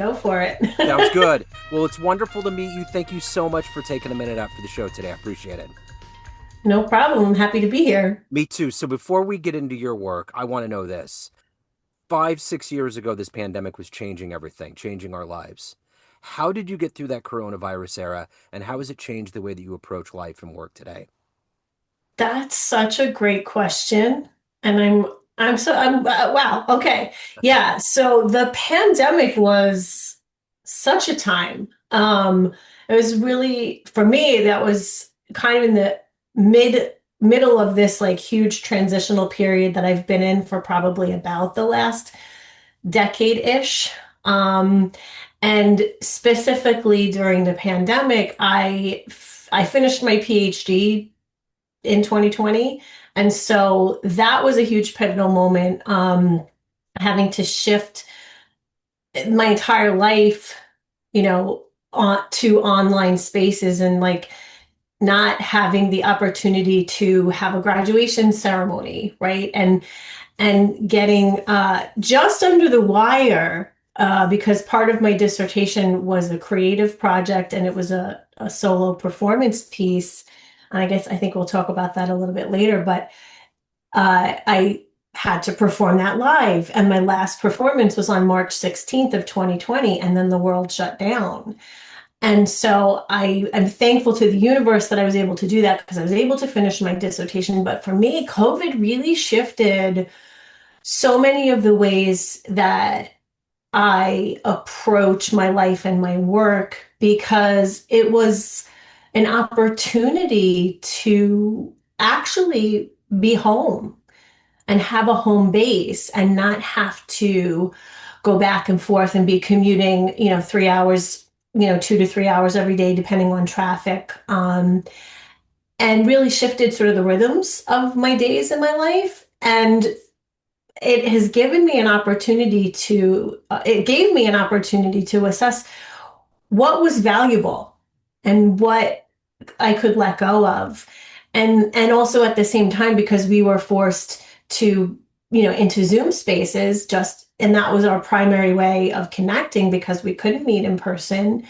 Go for it. Sounds good. Well, it's wonderful to meet you. Thank you so much for taking a minute out for the show today. I appreciate it. No problem. I'm happy to be here. Me too. So before we get into your work, I want to know this. 5, 6 years ago, this pandemic was changing everything, changing our lives. How did you get through that coronavirus era, and how has it changed the way that you approach life and work today? That's such a great question. And wow. Okay. Yeah. So the pandemic was such a time. It was really, for me, that was kind of in the middle of this like huge transitional period that I've been in for probably about the last decade-ish. Um, and specifically during the pandemic, I finished my PhD in 2020. And so that was a huge pivotal moment, having to shift my entire life, to online spaces and like not having the opportunity to have a graduation ceremony, right? And getting just under the wire because part of my dissertation was a creative project and it was a solo performance piece. And I think we'll talk about that a little bit later, but I had to perform that live. And my last performance was on March 16th of 2020, and then the world shut down. And so I am thankful to the universe that I was able to do that because I was able to finish my dissertation. But for me, COVID really shifted so many of the ways that I approach my life and my work because it was an opportunity to actually be home and have a home base and not have to go back and forth and be commuting, 3 hours, 2 to 3 hours every day, depending on traffic. And really shifted sort of the rhythms of my days in my life. And it has given me an opportunity it gave me an opportunity to assess what was valuable and what I could let go of. And also at the same time, because we were forced to, into Zoom spaces, and that was our primary way of connecting because we couldn't meet in person,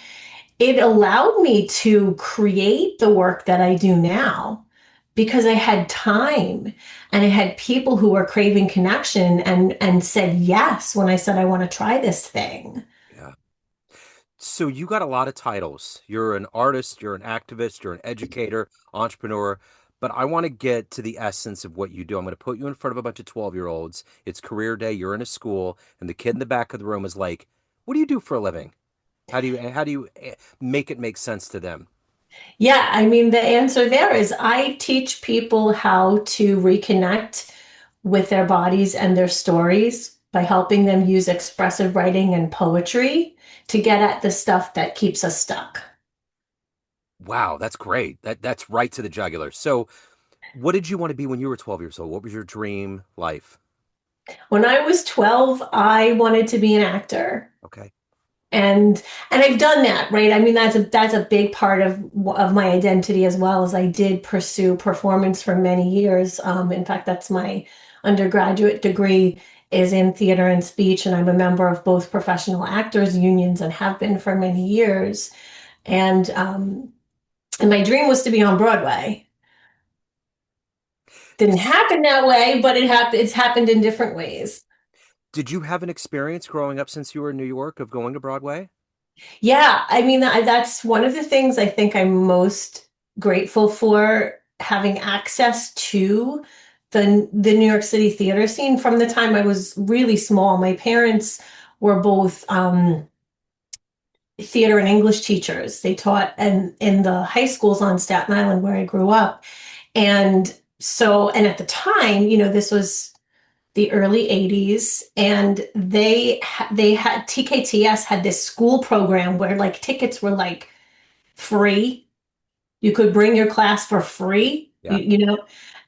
it allowed me to create the work that I do now because I had time and I had people who were craving connection and said yes when I said I want to try this thing. Yeah. So you got a lot of titles. You're an artist, you're an activist, you're an educator, entrepreneur. But I want to get to the essence of what you do. I'm going to put you in front of a bunch of 12-year-olds. It's career day, you're in a school, and the kid in the back of the room is like, "What do you do for a living? How do you make it make sense to them?" Yeah, I mean, the answer there is I teach people how to reconnect with their bodies and their stories by helping them use expressive writing and poetry to get at the stuff that keeps us stuck. Wow, that's great. That's right to the jugular. So, what did you want to be when you were 12 years old? What was your dream life? When I was 12, I wanted to be an actor. Okay. And I've done that, right? I mean, that's a big part of my identity as well as I did pursue performance for many years. In fact, that's my undergraduate degree is in theater and speech, and I'm a member of both professional actors unions and have been for many years. And my dream was to be on Broadway. Didn't happen that way, but it's happened in different ways. Did you have an experience growing up since you were in New York of going to Broadway? Yeah, I mean, that's one of the things I think I'm most grateful for having access to the New York City theater scene from the time I was really small. My parents were both theater and English teachers. They taught in the high schools on Staten Island where I grew up. And at the time, this was the early 80s, and they had TKTS had this school program where like tickets were like free. You could bring your class for free, Yeah.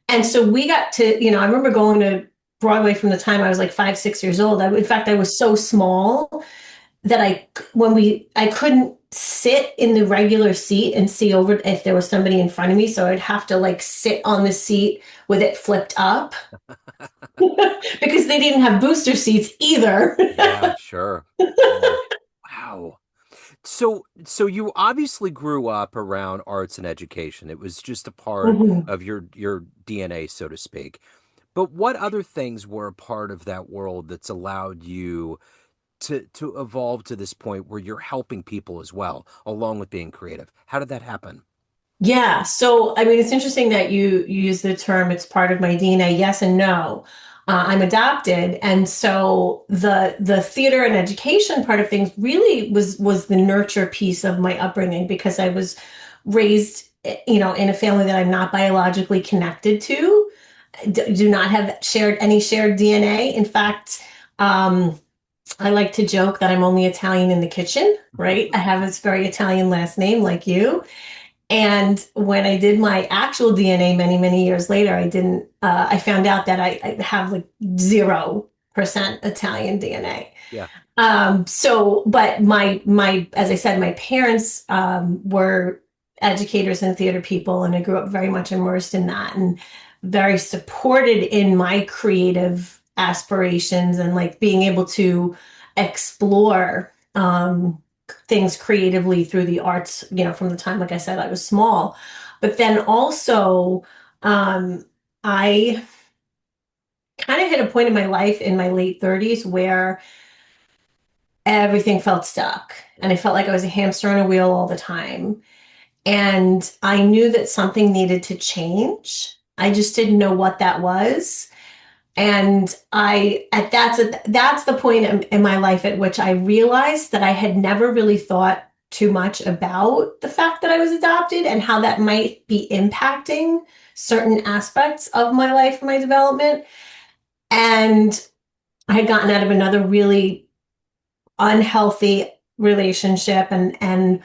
And so we got to, I remember going to Broadway from the time I was like 5, 6 years old. In fact, I was so small that I couldn't sit in the regular seat and see over if there was somebody in front of me. So I'd have to like sit on the seat with it flipped up because they didn't have booster seats either. Yeah, sure. Yeah. So you obviously grew up around arts and education. It was just a part Mhm. of your DNA, so to speak. But what other things were a part of that world that's allowed you to evolve to this point where you're helping people as well, along with being creative? How did that happen? Yeah, so I mean, it's interesting that you use the term "it's part of my DNA." Yes and no. I'm adopted, and so the theater and education part of things really was the nurture piece of my upbringing because I was raised, in a family that I'm not biologically connected to, do not have any shared DNA. In fact, I like to joke that I'm only Italian in the kitchen, right? I have this very Italian last name, like you. And when I did my actual DNA many, many years later, I found out that I have like 0% Italian DNA. Yeah. But as I said, my parents, were educators and theater people, and I grew up very much immersed in that and very supported in my creative aspirations and like being able to explore, things creatively through the arts, from the time, like I said, I was small. But then also, I kind of hit a point in my life in my late 30s where everything felt stuck. And I felt like I was a hamster on a wheel all the time. And I knew that something needed to change. I just didn't know what that was. And that's the point in my life at which I realized that I had never really thought too much about the fact that I was adopted and how that might be impacting certain aspects of my life, my development. And I had gotten out of another really unhealthy relationship and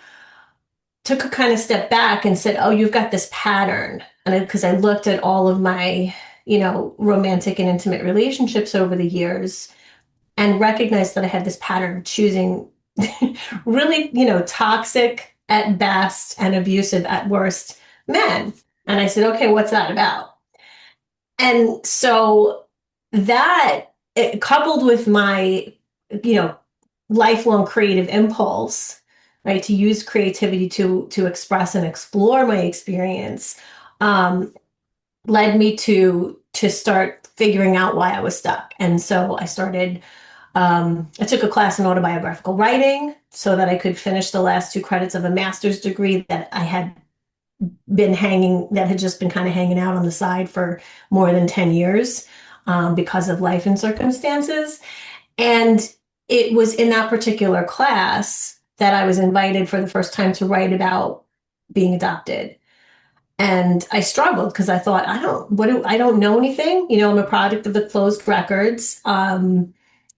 took a kind of step back and said, "Oh, you've got this pattern." And because I looked at all of my, romantic and intimate relationships over the years and recognized that I had this pattern of choosing really, toxic at best and abusive at worst men. And I said, "Okay, what's that about?" And so coupled with my, you know, lifelong creative impulse, right, to use creativity to express and explore my experience, um, led me to start figuring out why I was stuck. And so I took a class in autobiographical writing so that I could finish the last two credits of a master's degree that had just been kind of hanging out on the side for more than 10 years, because of life and circumstances. And it was in that particular class that I was invited for the first time to write about being adopted. And I struggled because I thought, I don't know anything. I'm a product of the closed records. I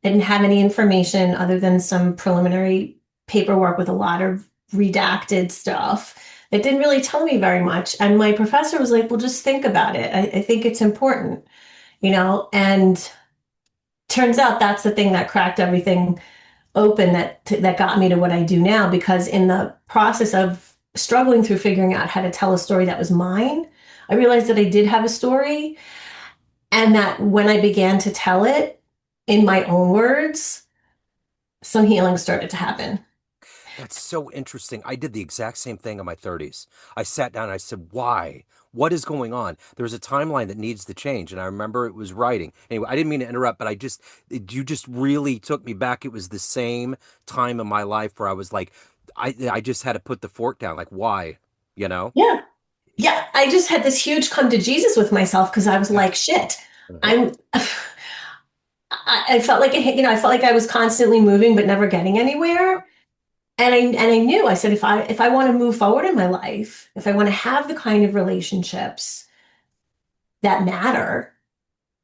didn't have any information other than some preliminary paperwork with a lot of redacted stuff that didn't really tell me very much. And my professor was like, "Well, just think about it. I think it's important, and turns out that's the thing that cracked everything open that got me to what I do now, because in the process of struggling through figuring out how to tell a story that was mine, I realized that I did have a story, and that when I began to tell it in my own words, some healing started to happen. That's so interesting. I did the exact same thing in my 30s. I sat down and I said, why? What is going on? There's a timeline that needs to change. And I remember it was writing. Anyway, I didn't mean to interrupt, but you just really took me back. It was the same time in my life where I was like, I just had to put the fork down. Like, why? You know? Yeah. Yeah. I just had this huge come to Jesus with myself because I was Yeah. like, shit, Uh-huh. I'm, I felt like, I felt like I was constantly moving, but never getting anywhere. And I knew, I said, if I want to move forward in my life, if I want to have the kind of relationships that matter,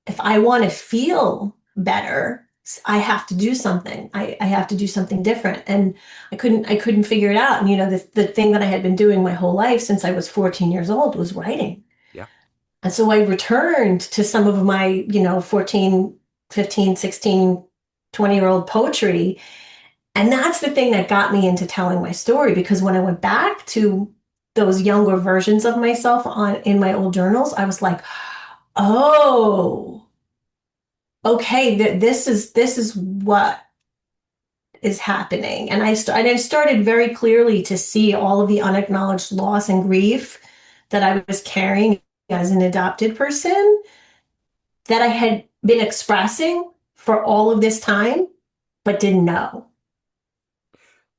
if I want to feel better, I have to do something. I have to do something different. And I couldn't figure it out. And the thing that I had been doing my whole life since I was 14 years old was writing. Yeah. And so I returned to some of my, 14, 15, 16, 20-year-old poetry. And that's the thing that got me into telling my story, because when I went back to those younger versions of myself in my old journals, I was like, "Oh, okay, this is what is happening. And I started very clearly to see all of the unacknowledged loss and grief that I was carrying as an adopted person that I had been expressing for all of this time, but didn't know.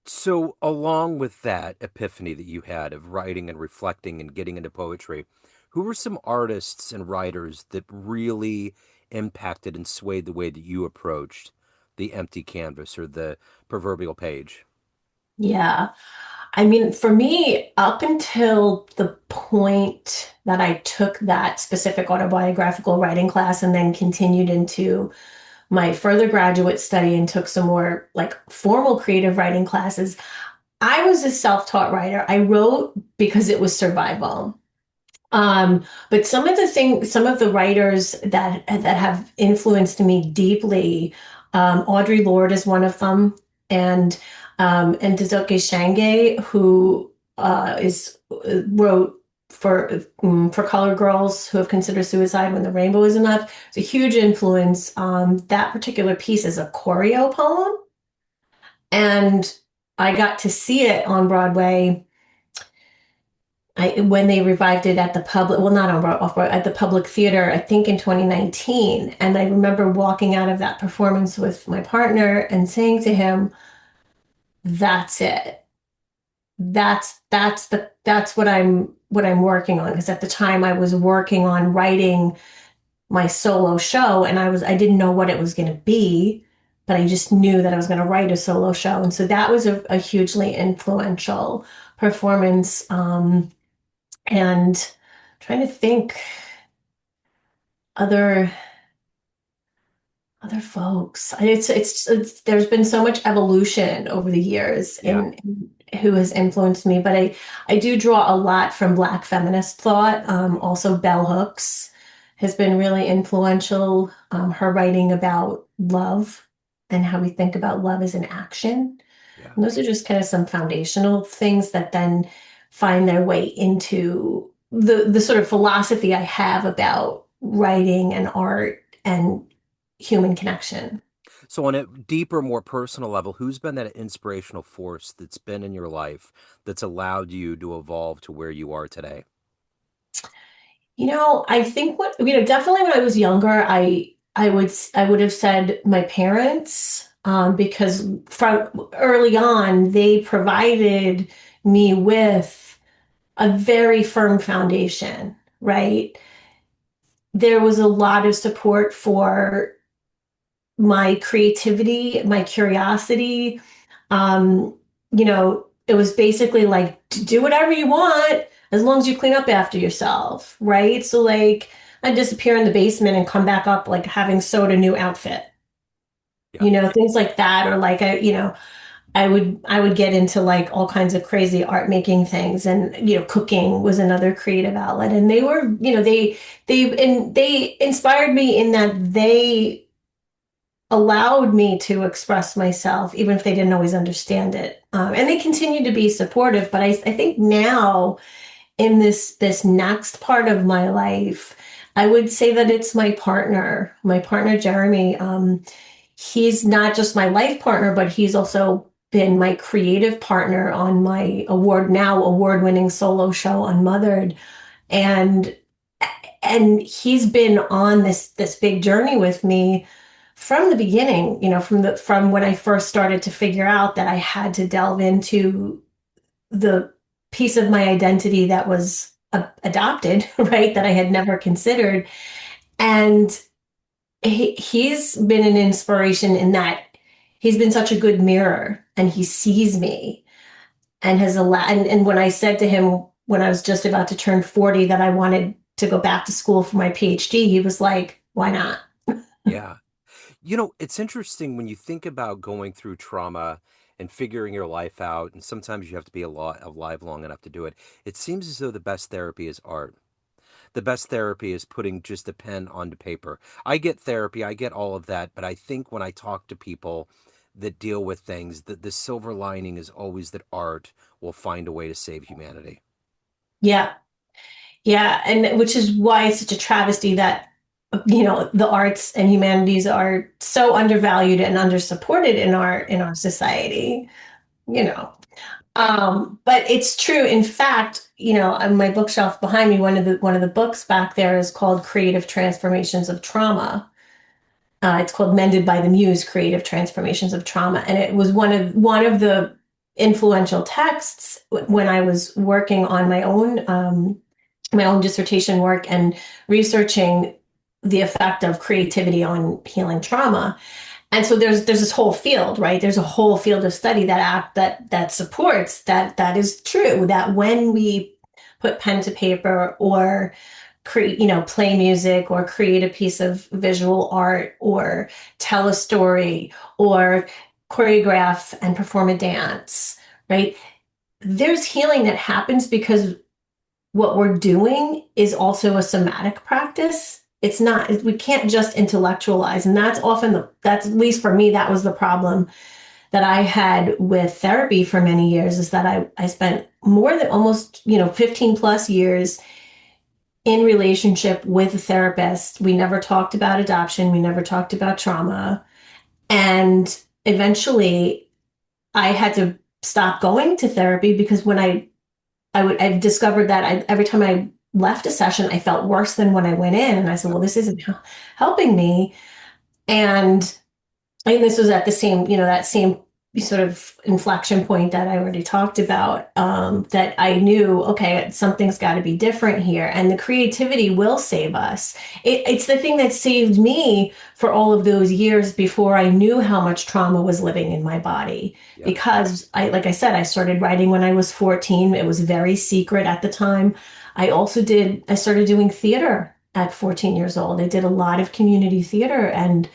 So, along with that epiphany that you had of writing and reflecting and getting into poetry, who were some artists and writers that really impacted and swayed the way that you approached the empty canvas or the proverbial page? Yeah. I mean, for me, up until the point that I took that specific autobiographical writing class and then continued into my further graduate study and took some more like formal creative writing classes, I was a self-taught writer. I wrote because it was survival. But some of the writers that have influenced me deeply, Audre Lorde is one of them, and Dazuki Shange, who is wrote for colored girls who have considered suicide when the rainbow is enough. It's a huge influence. That particular piece is a choreo poem, and I got to see it on Broadway when they revived it at the public, well, not on off at the Public Theater, I think in 2019. And I remember walking out of that performance with my partner and saying to him, "That's it. That's what I'm working on." Because at the time I was working on writing my solo show, and I didn't know what it was going to be, but I just knew that I was going to write a solo show, and so that was a hugely influential performance. And trying to think other other folks. There's been so much evolution over the years Yeah. in who has influenced me, but I do draw a lot from Black feminist thought. Also, Bell Hooks has been really influential. Her writing about love and how we think about love as an action. Yeah. And those are just kind of some foundational things that then find their way into the sort of philosophy I have about writing and art and human connection. So, on a deeper, more personal level, who's been that inspirational force that's been in your life that's allowed you to evolve to where you are today? I think definitely when I was younger, I would have said my parents, because from early on, they provided me with a very firm foundation, right? There was a lot of support for my creativity, my curiosity. It was basically like do whatever you want as long as you clean up after yourself, right? So like I'd disappear in the basement and come back up like having sewed a new outfit, Yeah. things like that, or like I would get into like all kinds of crazy art making things, and cooking was another creative outlet, and they were they inspired me in that they allowed me to express myself, even if they didn't always understand it. And they continue to be supportive. But I think now in this next part of my life, I would say that it's my partner Jeremy. He's not just my life partner, but he's also been my creative partner on my award-winning solo show Unmothered. And he's been on this big journey with me from the beginning, from when I first started to figure out that I had to delve into the piece of my identity that was adopted, right, that I had never considered. And he's been an inspiration in that he's been such a good mirror, and he sees me and has allowed. And when I said to him when I was just about to turn 40 that I wanted to go back to school for my PhD, he was like, "Why not?" Yeah. It's interesting when you think about going through trauma and figuring your life out, and sometimes you have to be alive long enough to do it. It seems as though the best therapy is art. The best therapy is putting just a pen onto paper. I get therapy, I get all of that, but I think when I talk to people that deal with things, that the silver lining is always that art will find a way to save humanity. Yeah. Yeah, and which is why it's such a travesty that the arts and humanities are so undervalued and undersupported in our society, you know. But it's true. In fact, on my bookshelf behind me, one of the books back there is called Creative Transformations of Trauma. It's called Mended by the Muse: Creative Transformations of Trauma, and it was one of the influential texts when I was working on my own dissertation work and researching the effect of creativity on healing trauma. And so there's this whole field, right? There's a whole field of study that supports that is true, that when we put pen to paper or create, play music or create a piece of visual art or tell a story or choreograph and perform a dance, right? There's healing that happens because what we're doing is also a somatic practice. It's not, we can't just intellectualize. And that's at least for me, that was the problem that I had with therapy for many years, is that I spent more than almost, 15 plus years in relationship with a therapist. We never talked about adoption. We never talked about trauma. And eventually I had to stop going to therapy because I've discovered that every time I left a session, I felt worse than when I went in. And I said, Yeah. well, this isn't helping me. And I think this was at the same, that same sort of inflection point that I already talked about, that I knew, okay, something's got to be different here. And the creativity will save us. It's the thing that saved me for all of those years before I knew how much trauma was living in my body. Yeah. Because like I said, I started writing when I was 14. It was very secret at the time. I started doing theater at 14 years old. I did a lot of community theater, and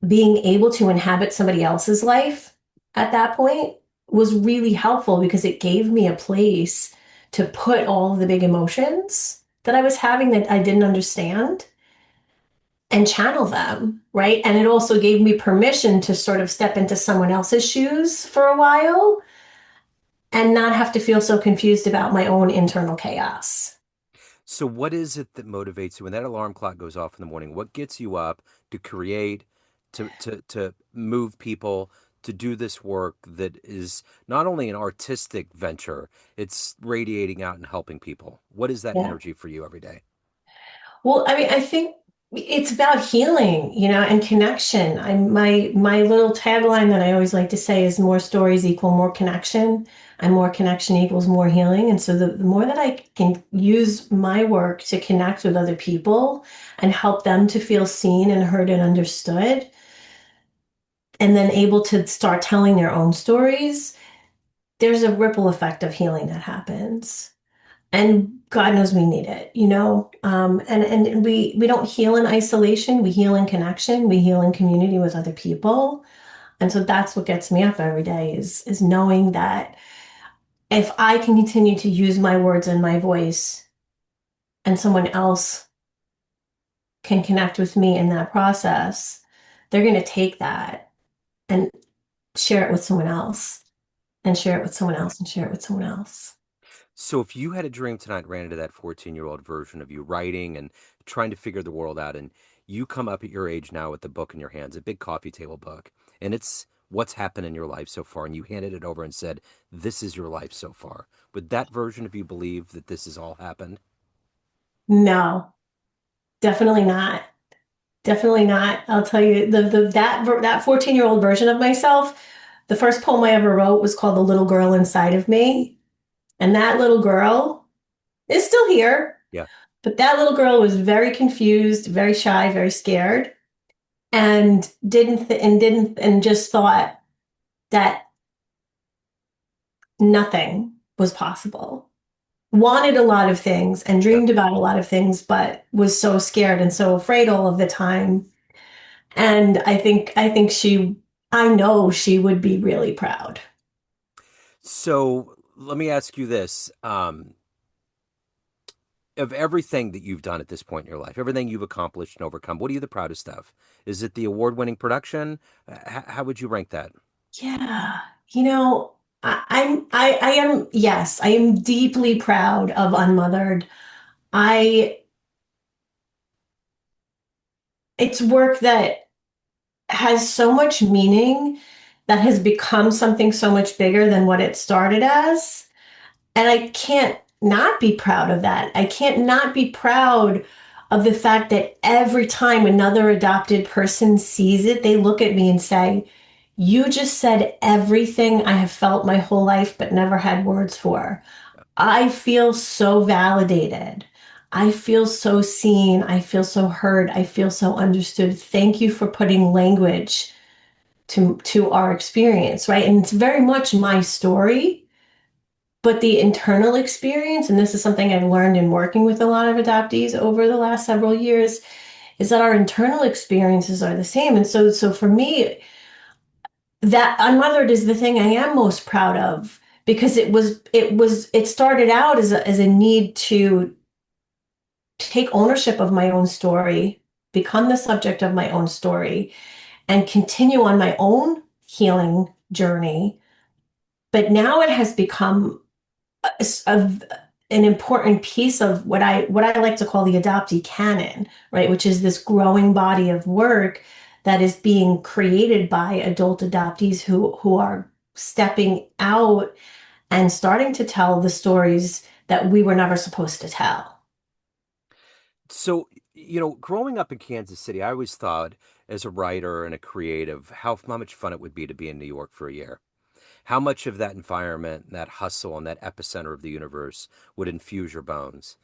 being able to inhabit somebody else's life at that point was really helpful because it gave me a place to put all of the big emotions that I was having that I didn't understand and channel them, right? And it also gave me permission to sort of step into someone else's shoes for a while and not have to feel so confused about my own internal chaos. So what is it that motivates you when that alarm clock goes off in the morning? What gets you up to create, to move people, to do this work that is not only an artistic venture, it's radiating out and helping people? What is that Yeah. energy for you every day? Well, I mean, I think it's about healing, and connection. My little tagline that I always like to say is more stories equal more connection, and more connection equals more healing. And so the more that I can use my work to connect with other people and help them to feel seen and heard and understood, and then able to start telling their own stories, there's a ripple effect of healing that happens. And God knows we need it, and we don't heal in isolation. We heal in connection. We heal in community with other people. And so that's what gets me up every day, is knowing that if I can continue to use my words and my voice, and someone else can connect with me in that process, they're going to take that and share it with someone else, and share it with someone else, and share it with someone else. So if you had a dream tonight, ran into that 14-year-old version of you writing and trying to figure the world out, and you come up at your age now with the book in your hands, a big coffee table book, and it's what's happened in your life so far, and you handed it over and said, this is your life so far. Would that version of you believe that this has all happened? No, definitely not. Definitely not. I'll tell you, that 14-year-old version of myself, the first poem I ever wrote was called The Little Girl Inside of Me. And that little girl is still here, Yeah. but that little girl was very confused, very shy, very scared, and didn't and just thought that nothing was possible. Wanted a lot of things and Yeah. dreamed about a lot of things, but was so scared and so afraid all of the time. And I know she would be really proud. So let me ask you this. Of everything that you've done at this point in your life, everything you've accomplished and overcome, what are you the proudest of? Is it the award-winning production? How would you rank that? Yeah. I am, yes, I am deeply proud of Unmothered. I it's work that has so much meaning, that has become something so much bigger than what it started as. And I can't not be proud of that. I can't not be proud of the fact that every time another adopted person sees it, they look at me and say, "You just said everything I have felt my whole life but never had words for." I feel so validated. I feel so seen. I feel so heard. I feel so understood. Thank you for putting language to our experience, right? And it's very much my story, but the internal experience, and this is something I've learned in working with a lot of adoptees over the last several years, is that our internal experiences are the same. And so for me, that unmothered is the thing I am most proud of, because it started out as a need to take ownership of my own story, become the subject of my own story, and continue on my own healing journey. But now it has become of an important piece of what I like to call the adoptee canon, right? Which is this growing body of work that is being created by adult adoptees who are stepping out and starting to tell the stories that we were never supposed to tell. So, you know, growing up in Kansas City, I always thought as a writer and a creative how much fun it would be to be in New York for a year. How much of that environment, that hustle, and that epicenter of the universe would infuse your bones.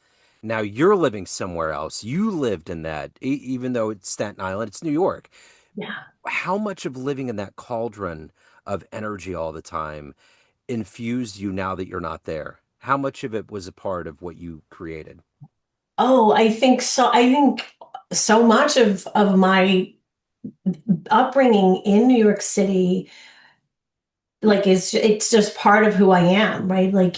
Now you're living somewhere else. You lived in that, even though it's Staten Island, it's New York. Yeah. How much of living in that cauldron of energy all the time infused you now that you're not there? How much of it was a part of what you created? Oh, I think so. I think so much of my upbringing in New York City, like, it's just part of who I am, right? Like,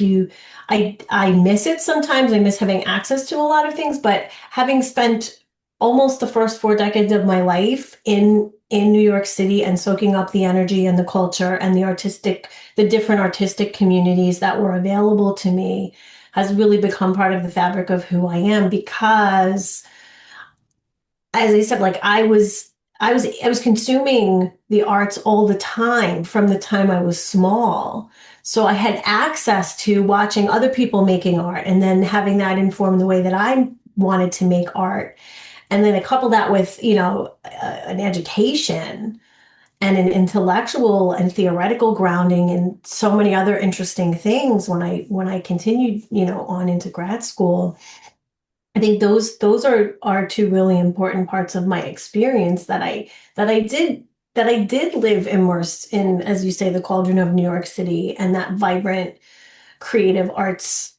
I miss it sometimes. I miss having access to a lot of things, but having spent almost the first 4 decades of my life in New York City and soaking up the energy and the culture and the different artistic communities that were available to me, has really become part of the fabric of who I am. Because, as I said, like, I was consuming the arts all the time from the time I was small. So I had access to watching other people making art and then having that inform the way that I wanted to make art. And then I couple that with, an education and an intellectual and theoretical grounding and so many other interesting things when I continued, on into grad school. I think those are two really important parts of my experience that I did live immersed in, as you say, the cauldron of New York City and that vibrant creative arts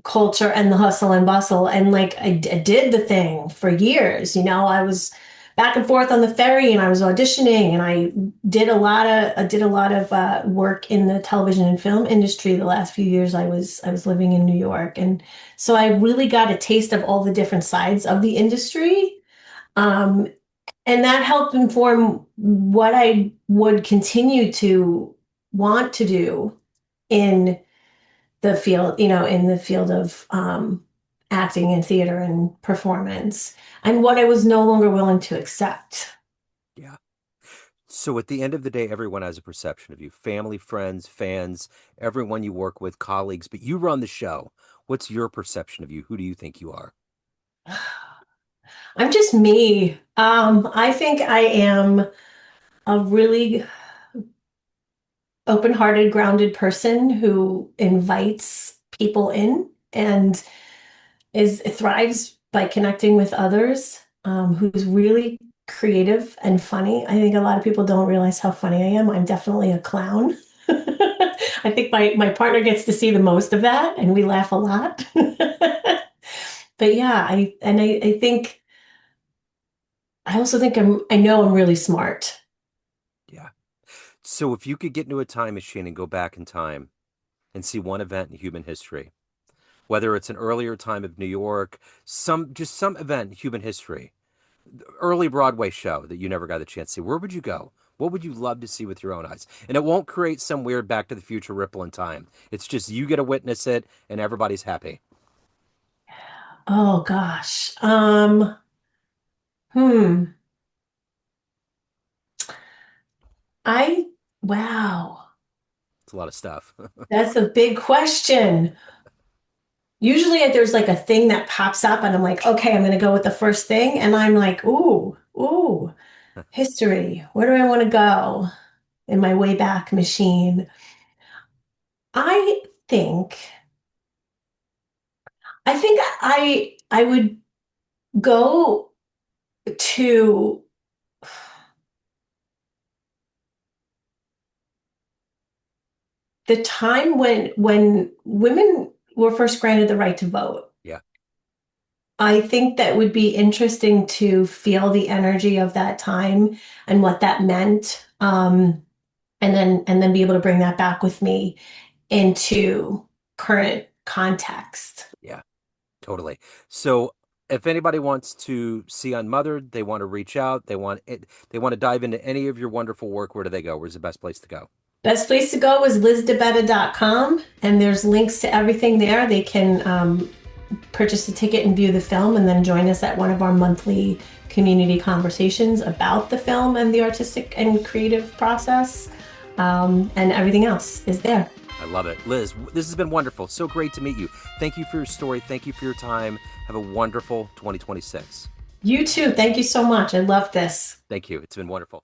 culture and the hustle and bustle. And like, I did the thing for years. I was back and forth on the ferry, and I was auditioning, and I did a lot of work in the television and film industry. The last few years I was living in New York, and so I really got a taste of all the different sides of the industry. Um, and that helped inform what I would continue to want to do in in the field of acting and theater and performance, and what I was no longer willing to accept. Yeah. So at the end of the day, everyone has a perception of you, family, friends, fans, everyone you work with, colleagues, but you run the show. What's your perception of you? Who do you think you are? I'm just me. I think I am a really open-hearted, grounded person who invites people in and is thrives by connecting with others, who's really creative and funny. I think a lot of people don't realize how funny I am. I'm definitely a clown. I think my partner gets to see the most of that, and we laugh a lot. But yeah, I think I also think I know I'm really smart. Yeah. So if you could get into a time machine and go back in time and see one event in human history, whether it's an earlier time of New York, some event in human history, early Broadway show that you never got a chance to see, where would you go? What would you love to see with your own eyes? And it won't create some weird Back to the Future ripple in time. It's just you get to witness it and everybody's happy. Oh gosh. Hmm. I, wow, It's a lot of stuff. that's a big question. Usually there's like a thing that pops up and I'm like, okay, I'm going to go with the first thing. And I'm like, ooh, history. Where do I want to go in my way back machine? I think, I think I would go to the time when women were first granted the right to vote. Yeah. I think that would be interesting to feel the energy of that time and what that meant. And then be able to bring that back with me into current context. Yeah. Totally. So if anybody wants to see Unmothered, they want to reach out, they want to dive into any of your wonderful work, where do they go? Where's the best place to go? Best place to go is lizdebetta.com, and there's links to everything there. They can purchase a ticket and view the film, and then join us at one of our monthly community conversations about the film and the artistic and creative process. And everything else is there. I love it. Liz, this has been wonderful. So great to meet you. Thank you for your story. Thank you for your time. Have a wonderful 2026. You too. Thank you so much. I love this. Thank you. It's been wonderful.